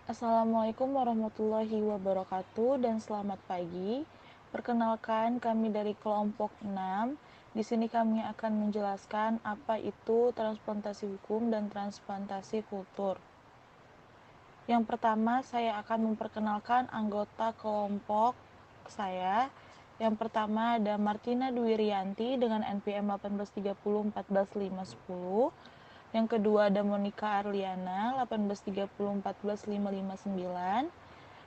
Assalamualaikum warahmatullahi wabarakatuh dan selamat pagi. Perkenalkan, kami dari kelompok 6. Di sini kami akan menjelaskan apa itu transplantasi hukum dan transplantasi kultur. Yang pertama, saya akan memperkenalkan anggota kelompok saya. Yang pertama ada Martina Dwi Rianti dengan NPM 1830 Yang kedua ada Monica Arliana 1830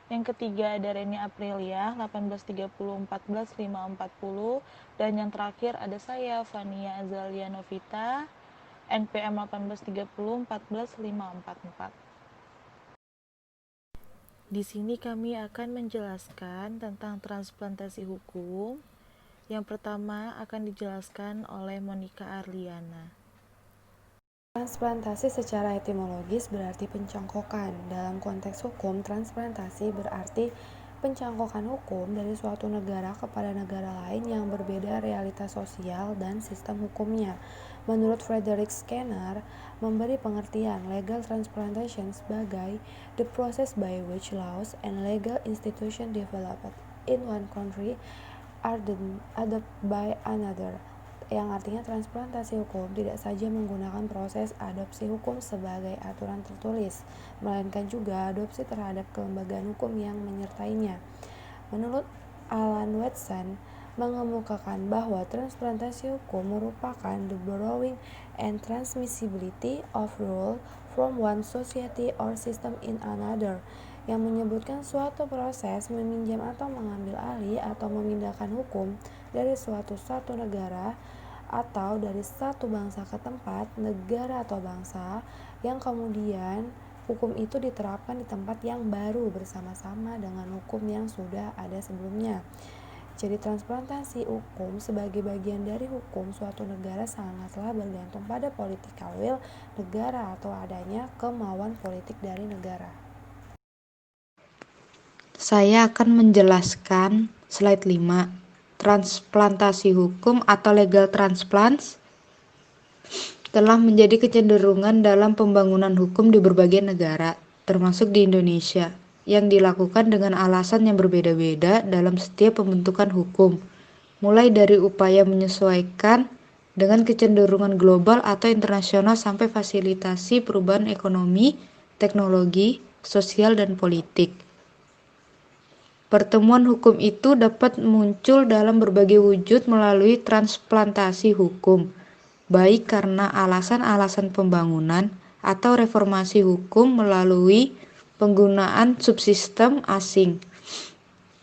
Yang ketiga ada Reni Aprilia 1830 dan yang terakhir ada saya Fania Azalia Novita NPM 1830 Di sini kami akan menjelaskan tentang transplantasi hukum. Yang pertama akan dijelaskan oleh Monica Arliana. Transplantasi secara etimologis berarti pencongkokan. Dalam konteks hukum, transplantasi berarti pencongkokan hukum dari suatu negara kepada negara lain yang berbeda realitas sosial dan sistem hukumnya. Menurut Frederick Skinner, memberi pengertian legal transplantation sebagai the process by which laws and legal institutions developed in one country are adopted by another, yang artinya transplantasi hukum tidak saja menggunakan proses adopsi hukum sebagai aturan tertulis, melainkan juga adopsi terhadap kelembagaan hukum yang menyertainya. Menurut Alan Watson, mengemukakan bahwa transplantasi hukum merupakan the borrowing and transmissibility of rule from one society or system in another, yang menyebutkan suatu proses meminjam atau mengambil alih atau memindahkan hukum dari satu negara atau dari satu bangsa ke tempat, negara atau bangsa, yang kemudian hukum itu diterapkan di tempat yang baru bersama-sama dengan hukum yang sudah ada sebelumnya. Jadi transplantasi hukum sebagai bagian dari hukum suatu negara sangatlah bergantung pada political will negara atau adanya kemauan politik dari negara. Saya akan menjelaskan slide 5. Transplantasi hukum atau legal transplants telah menjadi kecenderungan dalam pembangunan hukum di berbagai negara, termasuk di Indonesia, yang dilakukan dengan alasan yang berbeda-beda dalam setiap pembentukan hukum, mulai dari upaya menyesuaikan dengan kecenderungan global atau internasional sampai fasilitasi perubahan ekonomi, teknologi, sosial, dan politik. Pertemuan hukum itu dapat muncul dalam berbagai wujud melalui transplantasi hukum, baik karena alasan-alasan pembangunan atau reformasi hukum melalui penggunaan subsistem asing,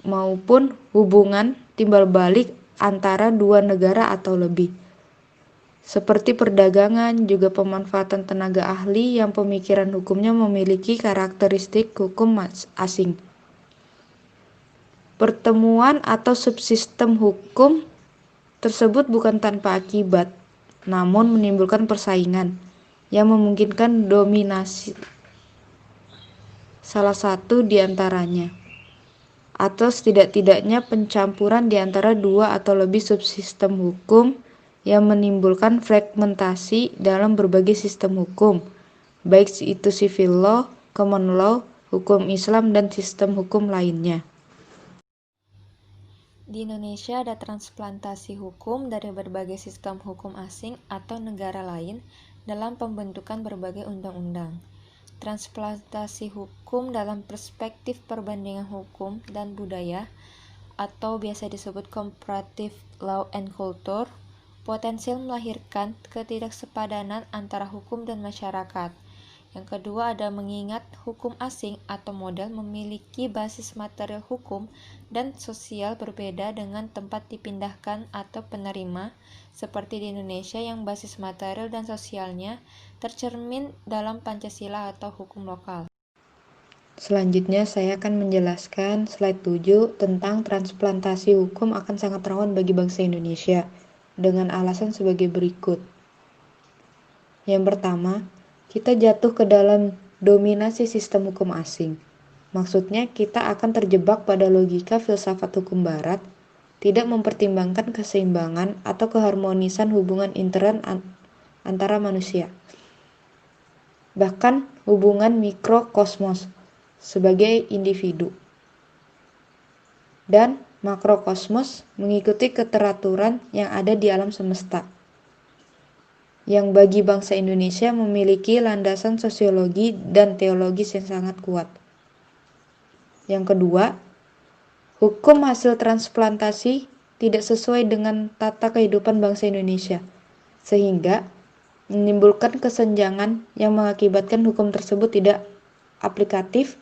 maupun hubungan timbal balik antara dua negara atau lebih, seperti perdagangan, juga pemanfaatan tenaga ahli yang pemikiran hukumnya memiliki karakteristik hukum asing. Pertemuan atau subsistem hukum tersebut bukan tanpa akibat, namun menimbulkan persaingan yang memungkinkan dominasi salah satu di antaranya, atau setidak-tidaknya pencampuran di antara dua atau lebih subsistem hukum yang menimbulkan fragmentasi dalam berbagai sistem hukum, baik itu civil law, common law, hukum Islam, dan sistem hukum lainnya. Di Indonesia ada transplantasi hukum dari berbagai sistem hukum asing atau negara lain dalam pembentukan berbagai undang-undang. Transplantasi hukum dalam perspektif perbandingan hukum dan budaya atau biasa disebut comparative law and culture, potensial melahirkan ketidaksepadanan antara hukum dan masyarakat. Yang kedua ada mengingat hukum asing atau model memiliki basis material hukum dan sosial berbeda dengan tempat dipindahkan atau penerima, seperti di Indonesia yang basis material dan sosialnya tercermin dalam Pancasila atau hukum lokal. Selanjutnya saya akan menjelaskan slide 7 tentang transplantasi hukum akan sangat rawan bagi bangsa Indonesia dengan alasan sebagai berikut. Yang pertama, kita jatuh ke dalam dominasi sistem hukum asing. Maksudnya kita akan terjebak pada logika filsafat hukum barat, tidak mempertimbangkan keseimbangan atau keharmonisan hubungan intern antara manusia. Bahkan hubungan mikrokosmos sebagai individu, dan makrokosmos mengikuti keteraturan yang ada di alam semesta, yang bagi bangsa Indonesia memiliki landasan sosiologi dan teologis yang sangat kuat. Yang kedua, hukum hasil transplantasi tidak sesuai dengan tata kehidupan bangsa Indonesia, sehingga menimbulkan kesenjangan yang mengakibatkan hukum tersebut tidak aplikatif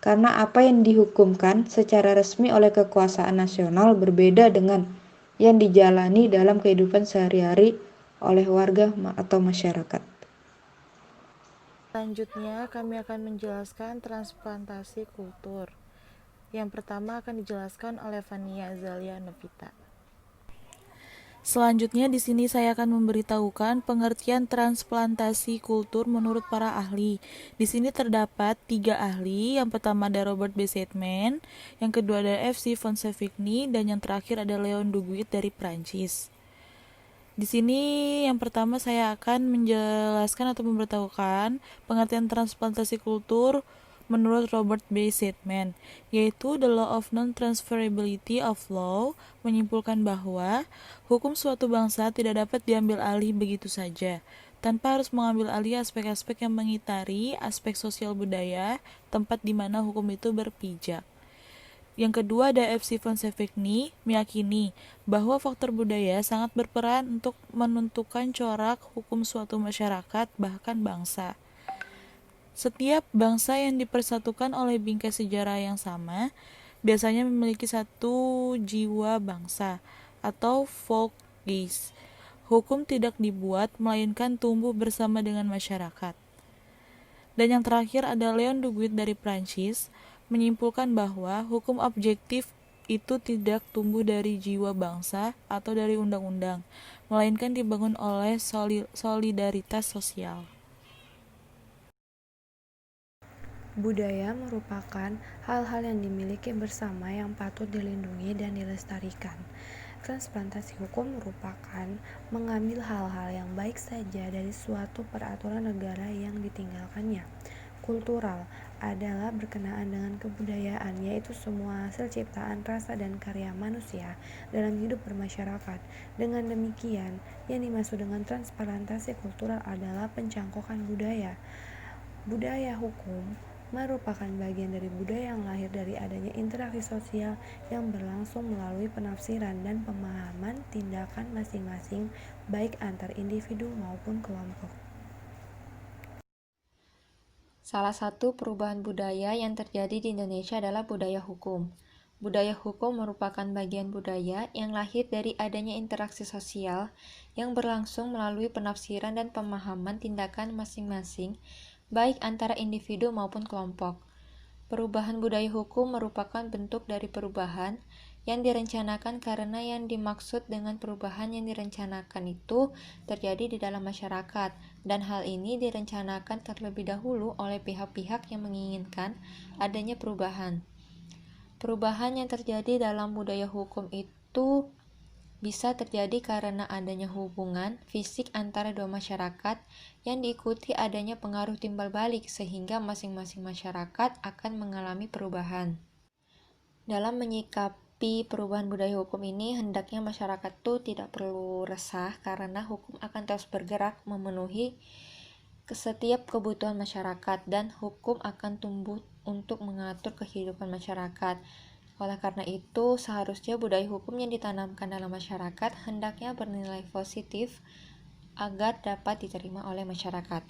karena apa yang dihukumkan secara resmi oleh kekuasaan nasional berbeda dengan yang dijalani dalam kehidupan sehari-hari oleh warga atau masyarakat. Selanjutnya, kami akan menjelaskan transplantasi kultur. Yang pertama akan dijelaskan oleh Fania Azalia Novita. Selanjutnya di sini saya akan memberitahukan pengertian transplantasi kultur menurut para ahli. Di sini terdapat 3 ahli. Yang pertama ada Robert B. Seidman, yang kedua ada F.C. von Savigny, dan yang terakhir ada Leon Duguid dari Prancis. Di sini yang pertama saya akan menjelaskan atau memberitahukan pengertian transplantasi kultur menurut Robert B. Seidman, yaitu the law of non-transferability of law menyimpulkan bahwa hukum suatu bangsa tidak dapat diambil alih begitu saja, tanpa harus mengambil alih aspek-aspek yang mengitari aspek sosial budaya tempat di mana hukum itu berpijak. Yang kedua ada F.C. von Savigny meyakini bahwa faktor budaya sangat berperan untuk menentukan corak hukum suatu masyarakat bahkan bangsa. Setiap bangsa yang dipersatukan oleh bingkai sejarah yang sama biasanya memiliki satu jiwa bangsa atau Volksgeist. Hukum tidak dibuat melainkan tumbuh bersama dengan masyarakat. Dan yang terakhir ada Leon Duguid dari Prancis menyimpulkan bahwa hukum objektif itu tidak tumbuh dari jiwa bangsa atau dari undang-undang, melainkan dibangun oleh solidaritas sosial. Budaya merupakan hal-hal yang dimiliki bersama yang patut dilindungi dan dilestarikan. Transplantasi hukum merupakan mengambil hal-hal yang baik saja dari suatu peraturan negara yang ditinggalkannya. Kultural adalah berkenaan dengan kebudayaan, yaitu semua hasil ciptaan rasa dan karya manusia dalam hidup bermasyarakat. Dengan demikian, yang dimaksud dengan transplantasi kultural adalah pencangkokan budaya. Budaya hukum merupakan bagian dari budaya yang lahir dari adanya interaksi sosial yang berlangsung melalui penafsiran dan pemahaman tindakan masing-masing, baik antar individu maupun kelompok. Salah satu perubahan budaya yang terjadi di Indonesia adalah budaya hukum. Budaya hukum merupakan bagian budaya yang lahir dari adanya interaksi sosial yang berlangsung melalui penafsiran dan pemahaman tindakan masing-masing, baik antara individu maupun kelompok. Perubahan budaya hukum merupakan bentuk dari perubahan yang direncanakan karena yang dimaksud dengan perubahan yang direncanakan itu terjadi di dalam masyarakat, dan hal ini direncanakan terlebih dahulu oleh pihak-pihak yang menginginkan adanya perubahan. Perubahan yang terjadi dalam budaya hukum itu bisa terjadi karena adanya hubungan fisik antara dua masyarakat yang diikuti adanya pengaruh timbal balik sehingga masing-masing masyarakat akan mengalami perubahan. Dalam menyikapi perubahan budaya hukum ini, hendaknya masyarakat itu tidak perlu resah karena hukum akan terus bergerak memenuhi setiap kebutuhan masyarakat dan hukum akan tumbuh untuk mengatur kehidupan masyarakat. Oleh karena itu, seharusnya budaya hukum yang ditanamkan dalam masyarakat hendaknya bernilai positif agar dapat diterima oleh masyarakat.